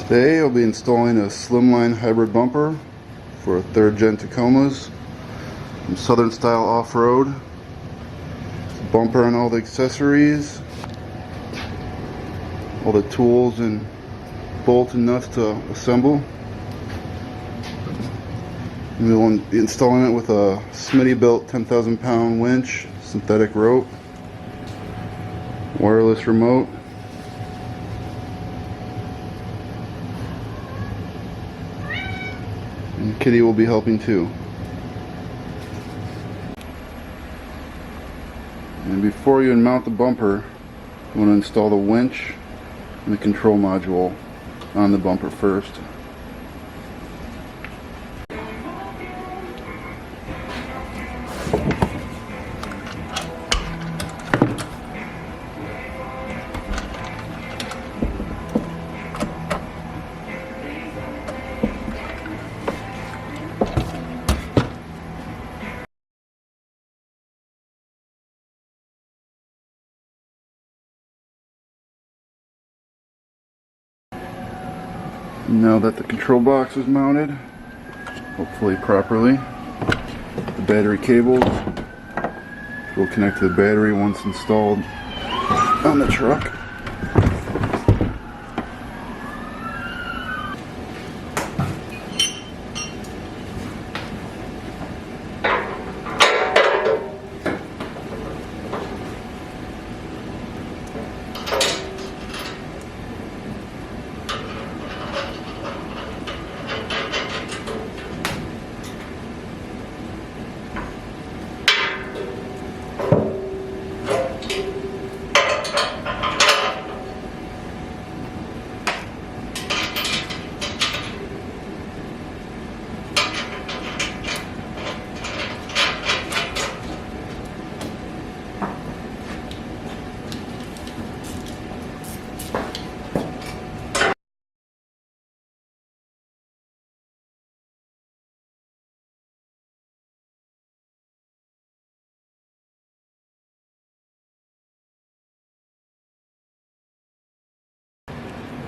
Today I'll be installing a Slimline hybrid bumper for 3rd gen Tacomas from Southern Style Off-Road. Bumper and all the accessories, all the tools and bolts and nuts to assemble. And we'll be installing it with a Smittybilt 10,000 pound winch, synthetic rope, wireless remote, and Kitty will be helping too. And before you mount the bumper, you want to install the winch and the control module on the bumper first. Now that the control box is mounted, hopefully properly, the battery cables will connect to the battery once installed on the truck.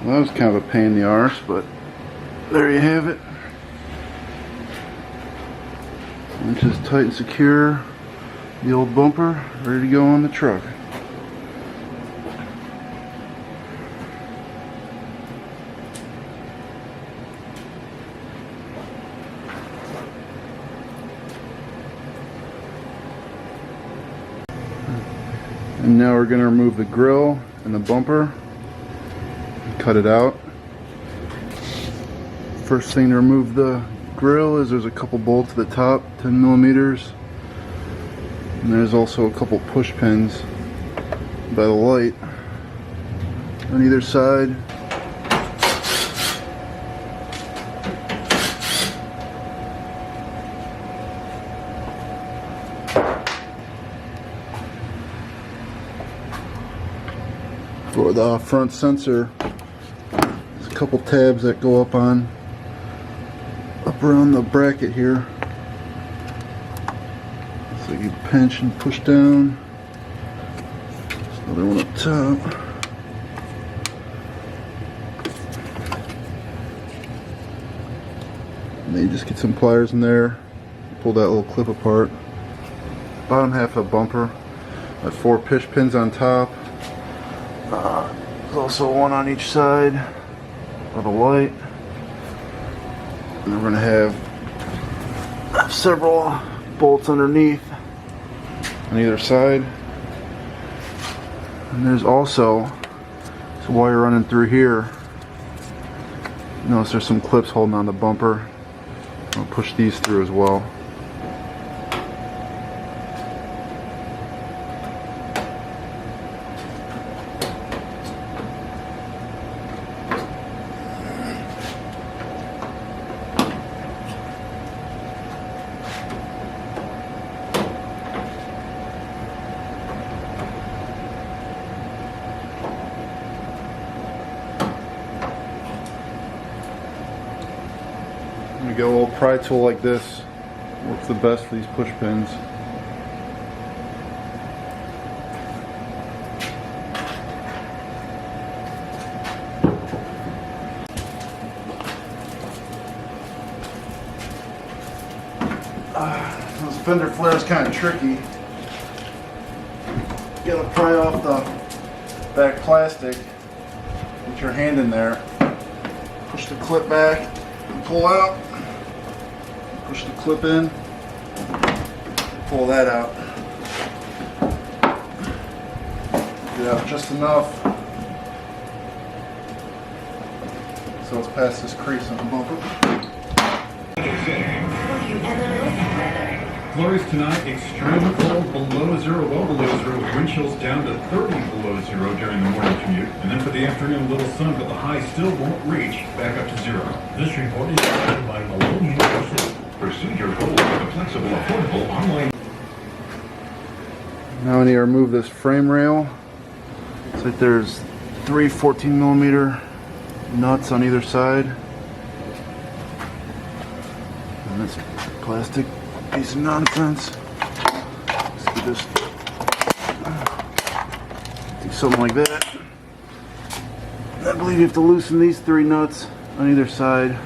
Well, that was kind of a pain in the arse, but there you have it. Winch is tight and secure. The old bumper ready to go on the truck. And now we're going to remove the grill and the bumper. Cut it out. First thing to remove the grill is there's a couple bolts at the top, 10 millimeters, and there's also a couple push pins by the light on either side. For the front sensor, couple tabs that go up around the bracket here, so you pinch and push down. There's another one up top. And then you just get some pliers in there, pull that little clip apart. Bottom half of the bumper, got 4 push pins on top. There's also one on each side of the light, and we're going to have several bolts underneath on either side, and there's also some wire running through here. Notice there's some clips holding on the bumper. I'll push these through as well. We go a little pry tool like this, works the best for these push pins. fender flare is kind of tricky. You gotta pry off the back plastic. Get your hand in there. Push the clip back and pull out. Push the clip in. Pull that out. Get out just enough so it's past this crease on the bumper. Flurries tonight, extremely cold, below zero, well below zero, wind chills down to 30 below zero during the morning commute. And then for the afternoon, a little sun, but the high still won't reach back up to zero. This report is provided by Malone University. Pursue your goals with a flexible, affordable online. Now I need to remove this frame rail. It's like there's 3 14mm nuts on either side. And this plastic piece of nonsense. Let's do this. Do something like that. I believe you have to loosen these 3 nuts on either side.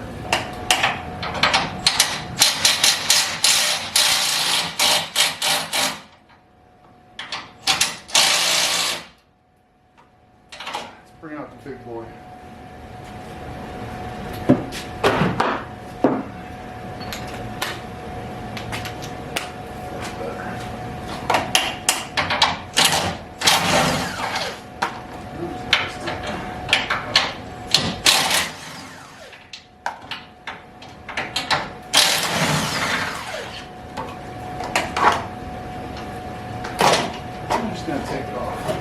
Let's bring out the big boy. I'm just going to take it off.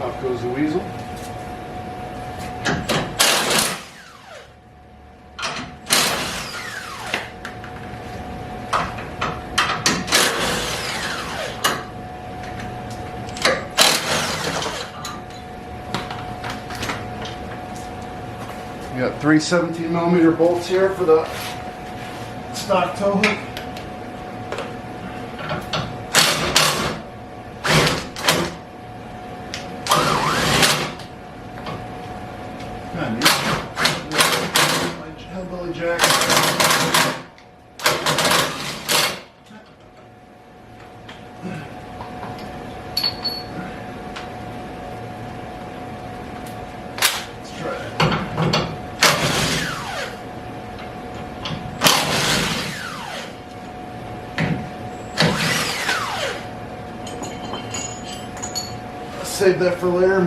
Out goes the weasel. We got 3 17mm bolts here for the stock tow hook. Hillbilly jack. Let's try it. Let's save that for later.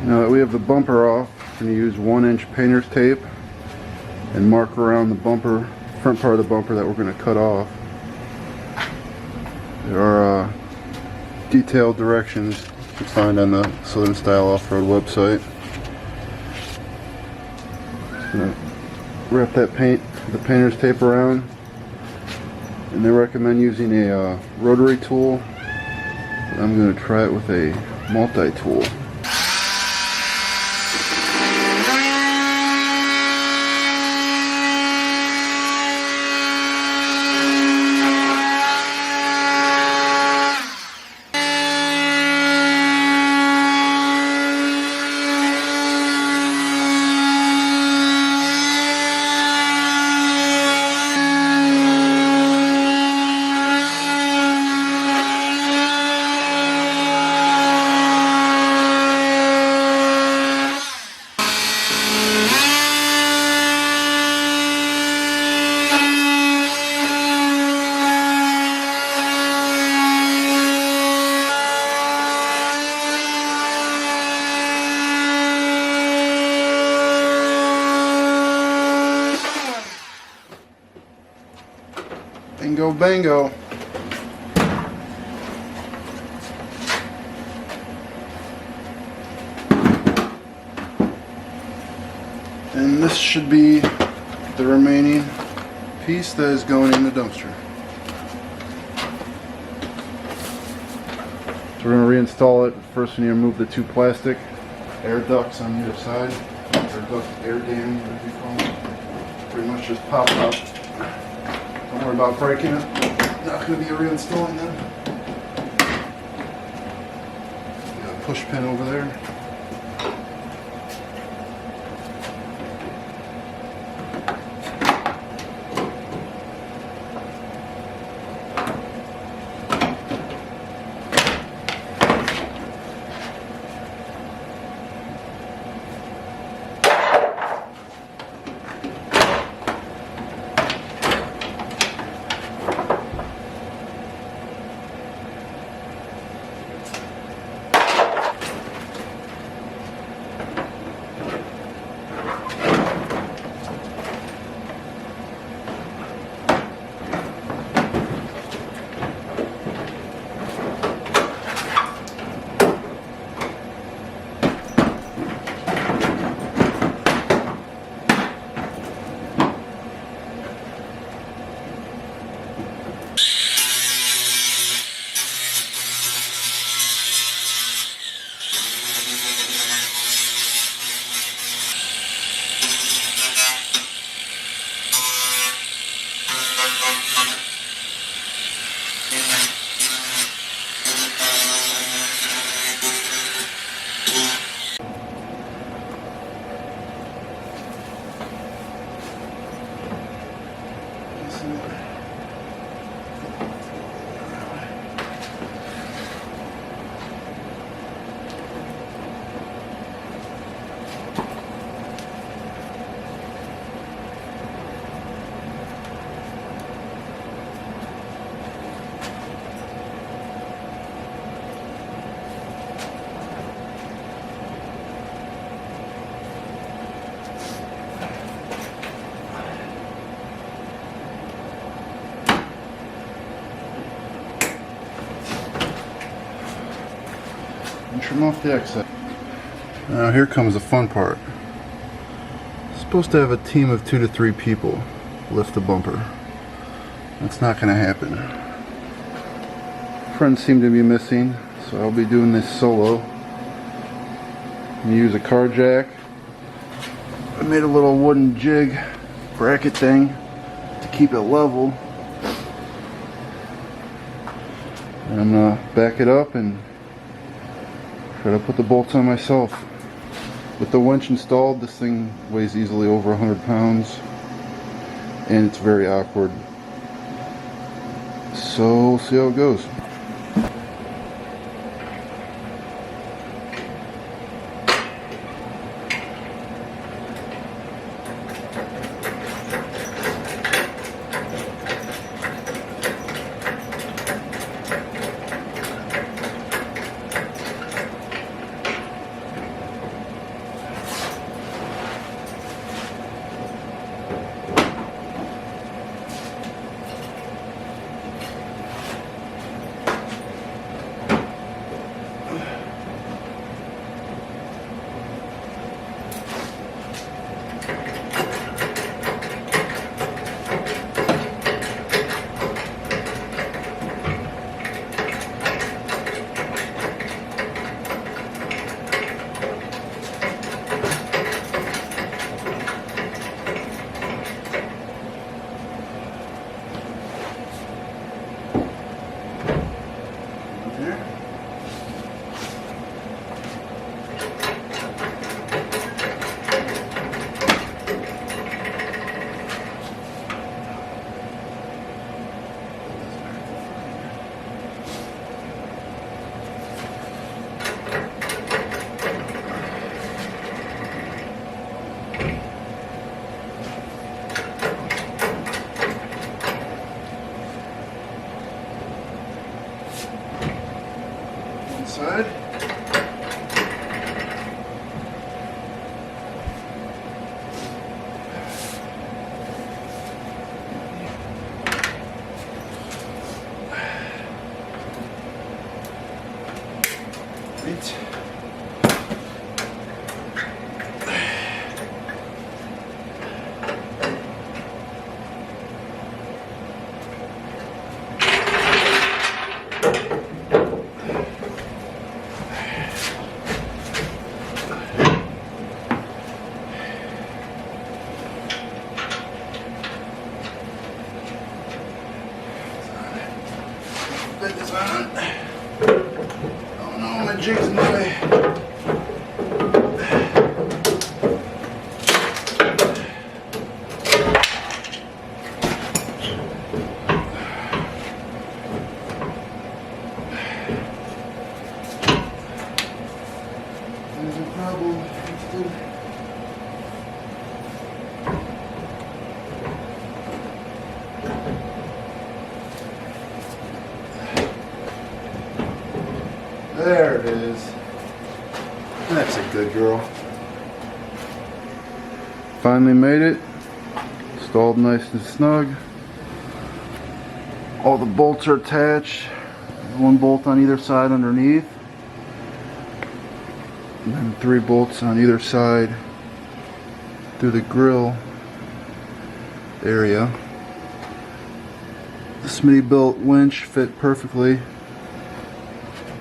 Now that we have the bumper off, we're going to use 1-inch painter's tape and mark around the bumper, front part of the bumper that we're going to cut off. There are detailed directions you can find on the Southern Style Off-Road website. Just going to wrap that the painter's tape around, and they recommend using a rotary tool. I'm going to try it with a multi-tool. Bingo bango. And this should be the remaining piece that is going in the dumpster. So we're going to reinstall it. First we need to remove the two plastic air ducts on either side. Air dam, whatever you call it. Pretty much just pop it up. Don't worry about breaking it. Not going to be reinstalling them. Got a push pin over there. And trim off the excess. Now here comes the fun part. Supposed to have a team of 2 to 3 people lift the bumper. That's not going to happen. Friends seem to be missing, so I'll be doing this solo. I'm going to use a car jack. I made a little wooden jig bracket thing to keep it level. And I'm going to back it up and try to put the bolts on myself. With the winch installed, this thing weighs easily over 100 pounds and it's very awkward. So we'll see how it goes. There's a problem. There it is. That's a good girl. Finally made it. Installed nice and snug. All the bolts are attached. One bolt on either side underneath. And then 3 bolts on either side through the grill area. The Smittybilt winch fit perfectly.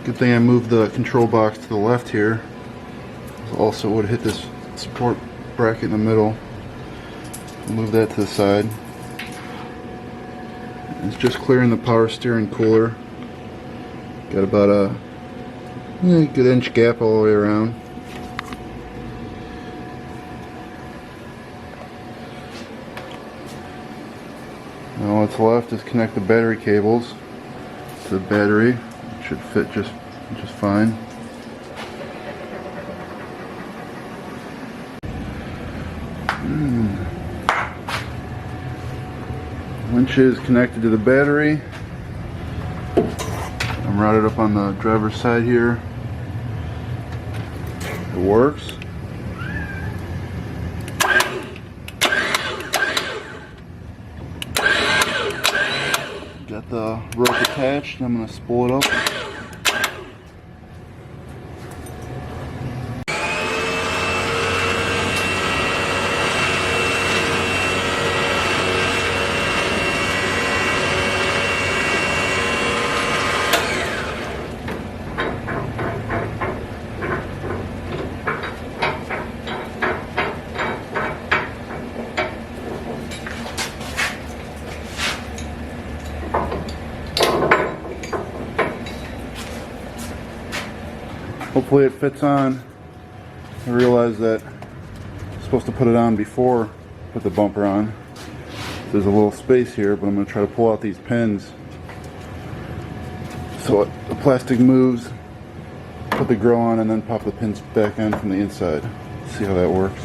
Good thing I moved the control box to the left here. Also would hit this support bracket in the middle. Move that to the side. It's just clearing the power steering cooler. Got about a good inch gap all the way around. Now what's left is connect the battery cables to the battery. It should fit just fine. Winch is connected to the battery. I'm routed up on the driver's side here. It works. Got the rope attached. I'm going to spool it up. Hopefully it fits on. I realized that I'm supposed to put it on before I put the bumper on. There's a little space here, but I'm going to try to pull out these pins so the plastic moves, put the grill on, and then pop the pins back on from the inside. See how that works.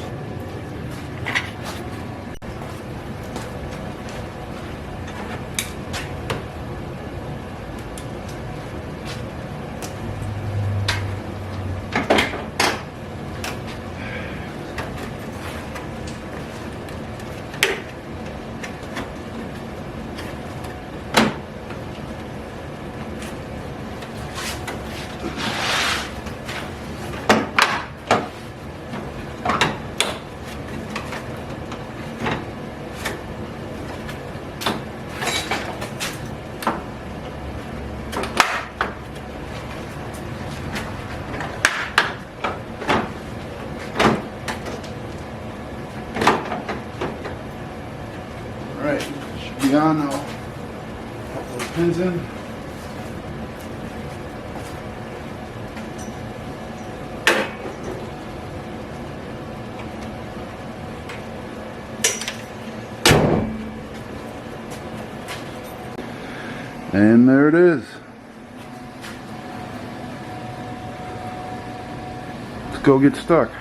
Alright, should be on now. Pop those pins in. And there it is. Let's go get stuck.